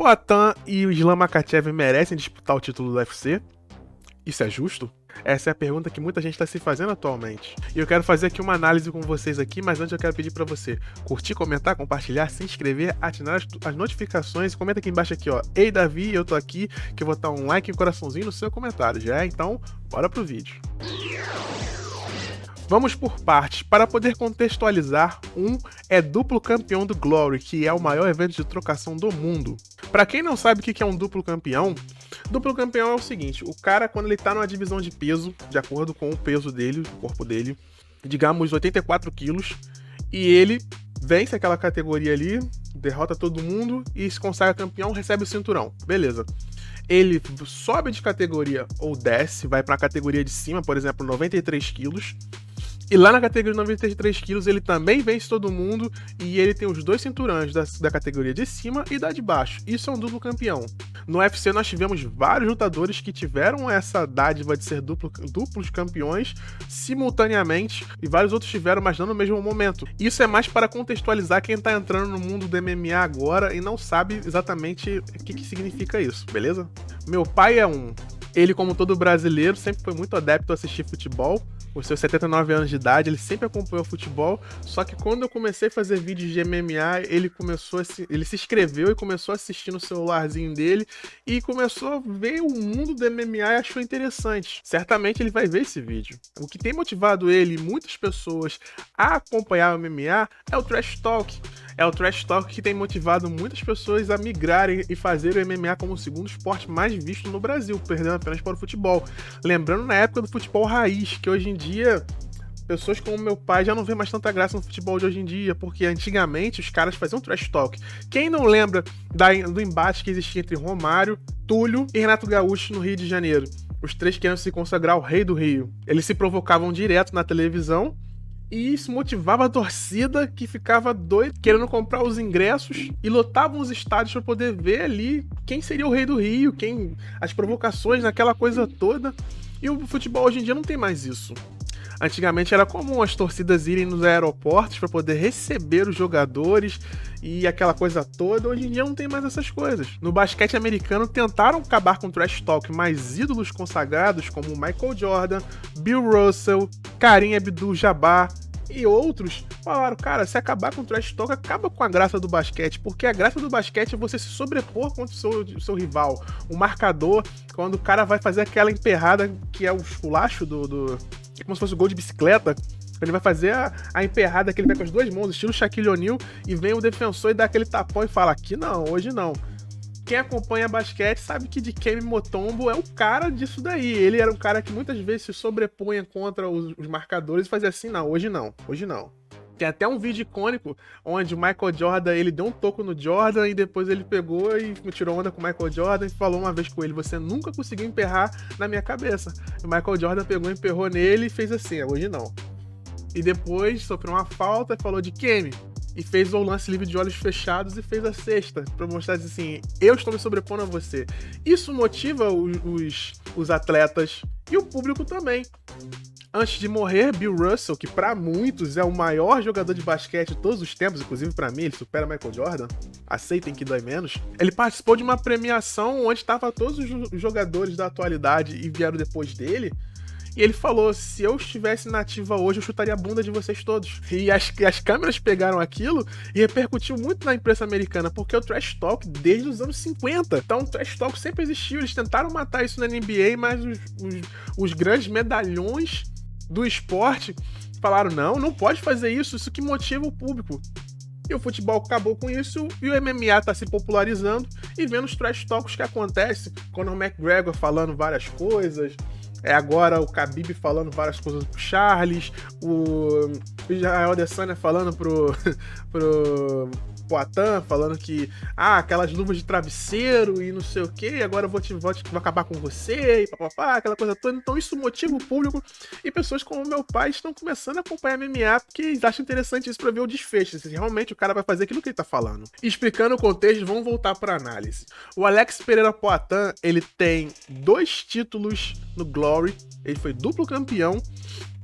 Poatan e o Islam Makhachev merecem disputar o título do UFC? Isso é justo? Essa é a pergunta que muita gente está se fazendo atualmente. E eu quero fazer aqui uma análise com vocês aqui, mas antes eu quero pedir para você curtir, comentar, compartilhar, se inscrever, ativar as notificações. Comenta aqui embaixo aqui, ó. Ei, Davi, eu tô aqui, que eu vou dar um like e um coraçãozinho no seu comentário, já é? Então, bora pro vídeo. Vamos por partes. Para poder contextualizar, é duplo campeão do Glory, que é o maior evento de trocação do mundo. Para quem não sabe o que é um duplo campeão é o seguinte: o cara, quando ele tá numa divisão de peso, de acordo com o peso dele, o corpo dele, digamos 84 quilos, e ele vence aquela categoria ali, derrota todo mundo e se consagra campeão, recebe o cinturão. Beleza. Ele sobe de categoria ou desce, vai para a categoria de cima, por exemplo, 93 quilos. E lá na categoria de 93 quilos ele também vence todo mundo e ele tem os dois cinturões da categoria de cima e da de baixo. Isso é um duplo campeão. No UFC nós tivemos vários lutadores que tiveram essa dádiva de ser duplos campeões simultaneamente e vários outros tiveram, mas não no mesmo momento. Isso é mais para contextualizar quem tá entrando no mundo do MMA agora e não sabe exatamente o que significa isso, beleza? Meu pai é ele, como todo brasileiro, sempre foi muito adepto a assistir futebol. Com seus 79 anos de idade, ele sempre acompanhou futebol, só que quando eu comecei a fazer vídeos de MMA, ele se inscreveu e começou a assistir no celularzinho dele e começou a ver o mundo do MMA e achou interessante. Certamente ele vai ver esse vídeo. O que tem motivado ele e muitas pessoas a acompanhar o MMA é o Trash Talk. É o Trash Talk que tem motivado muitas pessoas a migrarem e fazer o MMA como o segundo esporte mais visto no Brasil, perdendo apenas para o futebol. Lembrando na época do futebol raiz, que hoje em dia pessoas como meu pai já não vê mais tanta graça no futebol de hoje em dia, porque antigamente os caras faziam trash talk. Quem não lembra do embate que existia entre Romário, Túlio e Renato Gaúcho no Rio de Janeiro? Os três querendo se consagrar o rei do Rio. Eles se provocavam direto na televisão e isso motivava a torcida, que ficava doida, querendo comprar os ingressos e lotavam os estádios para poder ver ali quem seria o rei do Rio, as provocações, aquela coisa toda. E o futebol hoje em dia não tem mais isso. Antigamente era comum as torcidas irem nos aeroportos para poder receber os jogadores e aquela coisa toda. Hoje em dia não tem mais essas coisas. No basquete americano tentaram acabar com o trash talk, mas ídolos consagrados como Michael Jordan, Bill Russell, Kareem Abdul-Jabbar e outros falaram: cara, se acabar com o trash talk, acaba com a graça do basquete, porque a graça do basquete é você se sobrepor contra o seu rival. O marcador, quando o cara vai fazer aquela emperrada que é o esculacho é como se fosse o gol de bicicleta. Ele vai fazer a emperrada que ele vai com as duas mãos, estilo Shaquille O'Neal, e vem o defensor e dá aquele tapão e fala: aqui não, hoje não. Quem acompanha basquete sabe que Dikembe Mutombo é o cara disso daí. Ele era um cara que muitas vezes se sobrepunha contra os marcadores e fazia assim: não, hoje não, hoje não. Tem até um vídeo icônico onde o Michael Jordan, ele deu um toco no Jordan e depois ele pegou e tirou onda com o Michael Jordan e falou uma vez com ele: você nunca conseguiu emperrar na minha cabeça. E o Michael Jordan pegou, emperrou nele e fez assim: hoje não. E depois sofreu uma falta e falou: Dikembe, e fez o lance livre de olhos fechados e fez a cesta, pra mostrar assim: eu estou me sobrepondo a você. Isso motiva os atletas e o público também. Antes de morrer, Bill Russell, que pra muitos é o maior jogador de basquete de todos os tempos, inclusive pra mim, ele supera Michael Jordan, aceitem que dói menos, ele participou de uma premiação onde estavam todos os jogadores da atualidade e vieram depois dele, e ele falou: se eu estivesse na ativa hoje, eu chutaria a bunda de vocês todos. E as câmeras pegaram aquilo e repercutiu muito na imprensa americana, porque o trash talk desde os anos 50. Então o trash talk sempre existiu. Eles tentaram matar isso na NBA, mas os grandes medalhões do esporte falaram: não pode fazer isso que motiva o público. E o futebol acabou com isso e o MMA tá se popularizando e vendo os trash talks que acontecem. Conor McGregor falando várias coisas, agora o Khabib falando várias coisas pro Charles, o Israel Adesanya falando pro Poatan, falando que aquelas luvas de travesseiro e não sei o que, agora eu vou acabar com você e papapá, aquela coisa toda. Então isso motiva o público e pessoas como meu pai estão começando a acompanhar MMA porque eles acham interessante isso pra ver o desfecho, se realmente o cara vai fazer aquilo que ele tá falando. E explicando o contexto, vamos voltar pra análise. O Alex Pereira Poatan, ele tem 2 títulos no Glory, ele foi duplo campeão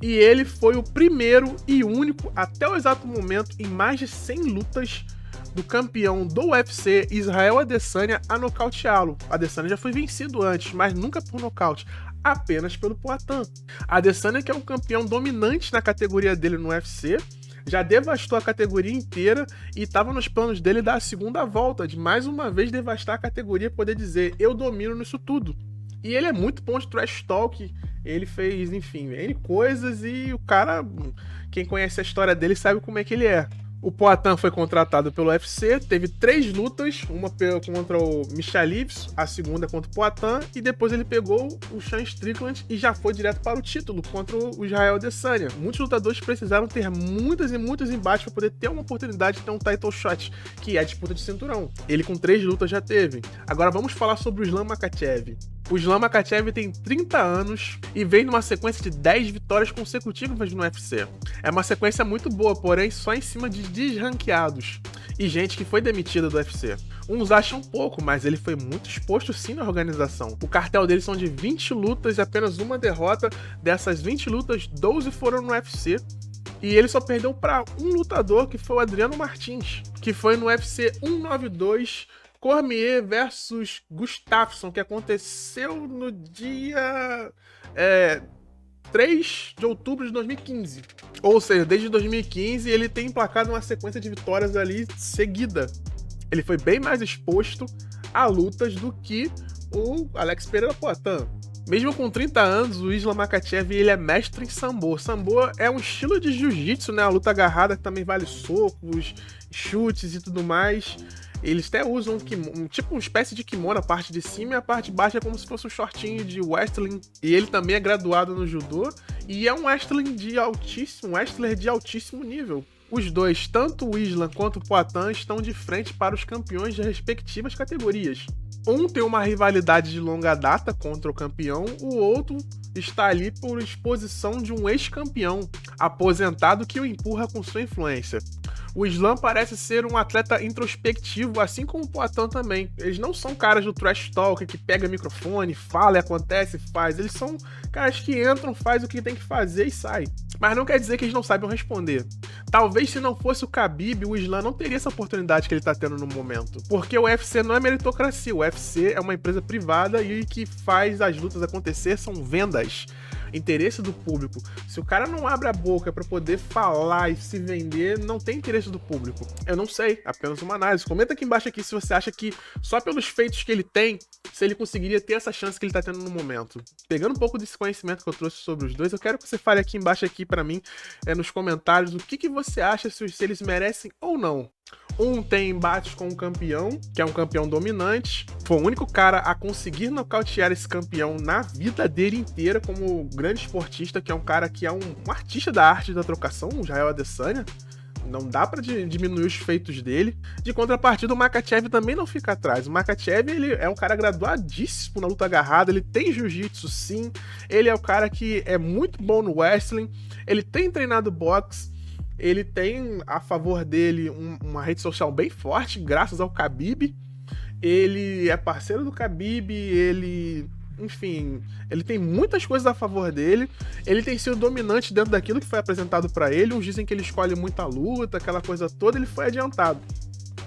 e ele foi o primeiro e único até o exato momento em mais de 100 lutas do campeão do UFC, Israel Adesanya, a nocauteá-lo. Adesanya já foi vencido antes, mas nunca por nocaute, apenas pelo Poatan. Adesanya, que é um campeão dominante na categoria dele no UFC, já devastou a categoria inteira e estava nos planos dele dar a segunda volta, de mais uma vez devastar a categoria e poder dizer, eu domino nisso tudo. E ele é muito bom de trash talk, ele fez, enfim, N coisas e o cara, quem conhece a história dele sabe como é que ele é. O Poatan foi contratado pelo UFC, teve 3 lutas, uma contra o Michalives, a segunda contra o Poatan, e depois ele pegou o Sean Strickland e já foi direto para o título contra o Israel Adesanya. Muitos lutadores precisaram ter muitas e muitos embates para poder ter uma oportunidade de ter um title shot, que é a disputa de cinturão. Ele com 3 lutas já teve. Agora vamos falar sobre o Islam Makhachev. O Islam Makhachev tem 30 anos e vem numa sequência de 10 vitórias consecutivas no UFC. É uma sequência muito boa, porém só em cima de desranqueados e gente que foi demitida do UFC. Uns acham pouco, mas ele foi muito exposto sim na organização. O cartel dele são de 20 lutas e apenas uma derrota. Dessas 20 lutas, 12 foram no UFC. E ele só perdeu para um lutador, que foi o Adriano Martins, que foi no UFC 192, Cormier versus Gustafsson, que aconteceu no dia 3 de outubro de 2015. Ou seja, desde 2015 ele tem emplacado uma sequência de vitórias ali seguida. Ele foi bem mais exposto a lutas do que o Alex Pereira Poatan. Mesmo com 30 anos, o Islam Makhachev ele é mestre em sambo. Sambo é um estilo de jiu-jitsu, né? A luta agarrada que também vale socos, chutes e tudo mais. Eles até usam tipo uma espécie de kimono, a parte de cima e a parte de baixo é como se fosse um shortinho de wrestling. E ele também é graduado no judô e é um wrestler de altíssimo nível. Os dois, tanto o Islam quanto o Poatan, estão de frente para os campeões de respectivas categorias. Um tem uma rivalidade de longa data contra o campeão, o outro está ali por exposição de um ex-campeão aposentado que o empurra com sua influência. O Islam parece ser um atleta introspectivo, assim como o Poatan também. Eles não são caras do trash talk que pega microfone, fala e acontece, faz. Eles são caras que entram, faz o que tem que fazer e sai. Mas não quer dizer que eles não saibam responder. Talvez se não fosse o Khabib, o Islam não teria essa oportunidade que ele tá tendo no momento. Porque o UFC não é meritocracia, o UFC é uma empresa privada e o que faz as lutas acontecer são vendas. Interesse do público. Se o cara não abre a boca pra poder falar e se vender, não tem interesse do público. Eu não sei, apenas uma análise. Comenta aqui embaixo aqui se você acha que só pelos feitos que ele tem, se ele conseguiria ter essa chance que ele tá tendo no momento. Pegando um pouco desse conhecimento que eu trouxe sobre os dois, eu quero que você fale aqui embaixo aqui pra mim, nos comentários, o que você acha, se eles merecem ou não. Um tem embates com um campeão, que é um campeão dominante. Foi o único cara a conseguir nocautear esse campeão na vida dele inteira como grande esportista, que é um cara que é um artista da arte da trocação, o Israel Adesanya. Não dá pra diminuir os feitos dele. De contrapartida, o Makhachev também não fica atrás. O Makhachev, ele é um cara graduadíssimo na luta agarrada, ele tem jiu-jitsu sim, ele é o cara que é muito bom no wrestling, ele tem treinado boxe, ele tem a favor dele uma rede social bem forte, graças ao Khabib. Ele é parceiro do Khabib, enfim, ele tem muitas coisas a favor dele. Ele tem sido dominante dentro daquilo que foi apresentado pra ele. Uns dizem que ele escolhe muita luta, aquela coisa toda, ele foi adiantado.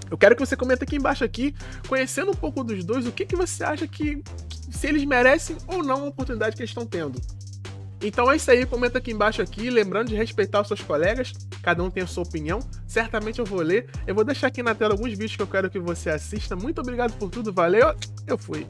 Eu quero que você comente aqui embaixo aqui, conhecendo um pouco dos dois, o que você acha que se eles merecem ou não a oportunidade que eles estão tendo. Então é isso aí, comenta aqui embaixo aqui, lembrando de respeitar os seus colegas, cada um tem a sua opinião, certamente eu vou ler, eu vou deixar aqui na tela alguns vídeos que eu quero que você assista. Muito obrigado por tudo, valeu, eu fui!